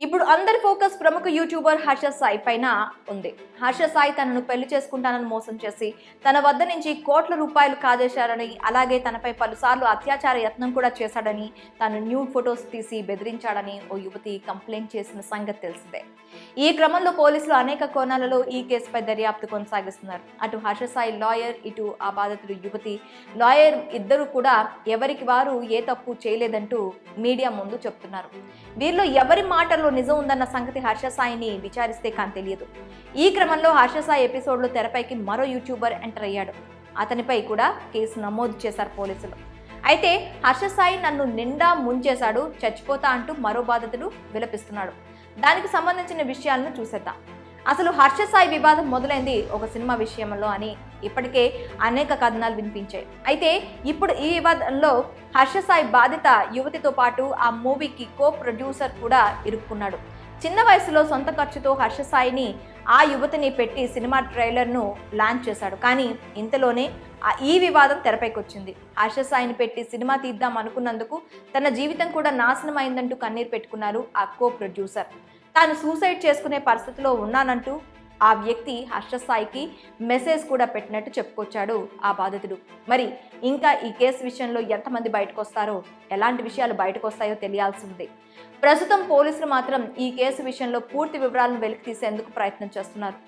ఇప్పుడు అందరి ఫోకస్ ప్రముఖ యూట్యూబర్ హర్ష సాయి పైన ఉంది. హర్ష సాయి తనను పెళ్లి చేసుకుంటానని మోసం చేసి తన వద్ద నుంచి కోట్ల రూపాయలు కాజేశారని, అలాగే తనపై పలుసార్లు అత్యాచార యత్నం కూడా చేశాడని, తాను న్యూడ్ ఫొటోస్ తీసి బెదిరించాడని ఓ యువతి కంప్లైంట్ చేసిన సంగతి తెలిసిందే. ఈ క్రమంలో పోలీసులు అనేక కోణాలలో ఈ కేసుపై దర్యాప్తు కొనసాగిస్తున్నారు. అటు హర్ష సాయి లాయర్, ఇటు ఆ బాధితుడు యువతి లాయర్ ఇద్దరు కూడా ఎవరికి వారు ఏ తప్పు చేయలేదంటూ మీడియా ముందు చెప్తున్నారు. వీరిలో ఎవరి మాటల్లో నిజం ఉందన్న సంగతి హర్ష సాయిని విచారిస్తే కానీ తెలియదు. ఈ క్రమంలో హర్ష సాయి ఎపిసోడ్లో తెరపైకి మరో యూట్యూబర్ ఎంటర్ అయ్యాడు. అతనిపై కూడా కేసు నమోదు చేశారు పోలీసులు. అయితే హర్ష సాయి నన్ను నిండా ముంచేశాడు, చచ్చిపోతా అంటూ మరో బాధితుడు విలపిస్తున్నాడు. దానికి సంబంధించిన విషయాలను చూసేద్దాం. అసలు హర్ష సాయి వివాదం మొదలైంది ఒక సినిమా విషయంలో అని ఇప్పటికే అనేక కథనాలు వినిపించాయి. అయితే ఇప్పుడు ఈ వివాదంలో హర్ష సాయి బాధిత యువతితో పాటు ఆ మూవీకి కో ప్రొడ్యూసర్ కూడా ఇరుక్కున్నాడు. చిన్న వయసులో సొంత ఖర్చుతో హర్ష సాయిని ఆ యువతిని పెట్టి సినిమా ట్రైలర్ను లాంచ్ చేశాడు. కానీ ఇంతలోనే ఈ వివాదం తెరపైకి వచ్చింది. హర్ష సాయిని పెట్టి సినిమా తీద్దాం అనుకున్నందుకు తన జీవితం కూడా నాశనం అయిందంటూ కన్నీరు పెట్టుకున్నారు ఆ కో ప్రొడ్యూసర్. తాను సూసైడ్ చేసుకునే పరిస్థితిలో ఉన్నానంటూ ఆ వ్యక్తి హర్ష సాయికి మెసేజ్ కూడా పెట్టినట్టు చెప్పుకొచ్చాడు ఆ బాధితుడు. మరి ఇంకా ఈ కేసు విషయంలో ఎంతమంది బయటకు వస్తారో, ఎలాంటి విషయాలు బయటకు వస్తాయో తెలియాల్సి ఉంది. ప్రస్తుతం పోలీసులు మాత్రం ఈ కేసు విషయంలో పూర్తి వివరాలను వెలికి తీసేందుకు ప్రయత్నం చేస్తున్నారు.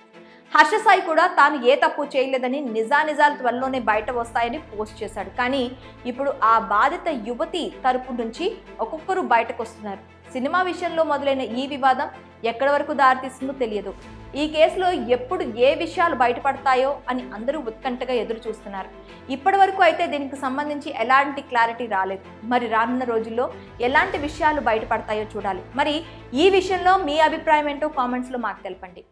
హర్ష సాయి కూడా తాను ఏ తప్పు చేయలేదని, నిజాలు త్వరలోనే బయట వస్తాయని పోస్ట్ చేశాడు. కానీ ఇప్పుడు ఆ బాధిత యువతి తరపు నుంచి ఒక్కొక్కరు బయటకు వస్తున్నారు. సినిమా విషయంలో మొదలైన ఈ వివాదం ఎక్కడి వరకు దారితీస్తుందో తెలియదు. ఈ కేసులో ఎప్పుడు ఏ విషయాలు బయటపడతాయో అని అందరూ ఉత్కంఠగా ఎదురు చూస్తున్నారు. ఇప్పటి వరకు అయితే దీనికి సంబంధించి ఎలాంటి క్లారిటీ రాలేదు. మరి రానున్న రోజుల్లో ఎలాంటి విషయాలు బయటపడతాయో చూడాలి. మరి ఈ విషయంలో మీ అభిప్రాయం ఏంటో కామెంట్స్లో మాకు తెలపండి.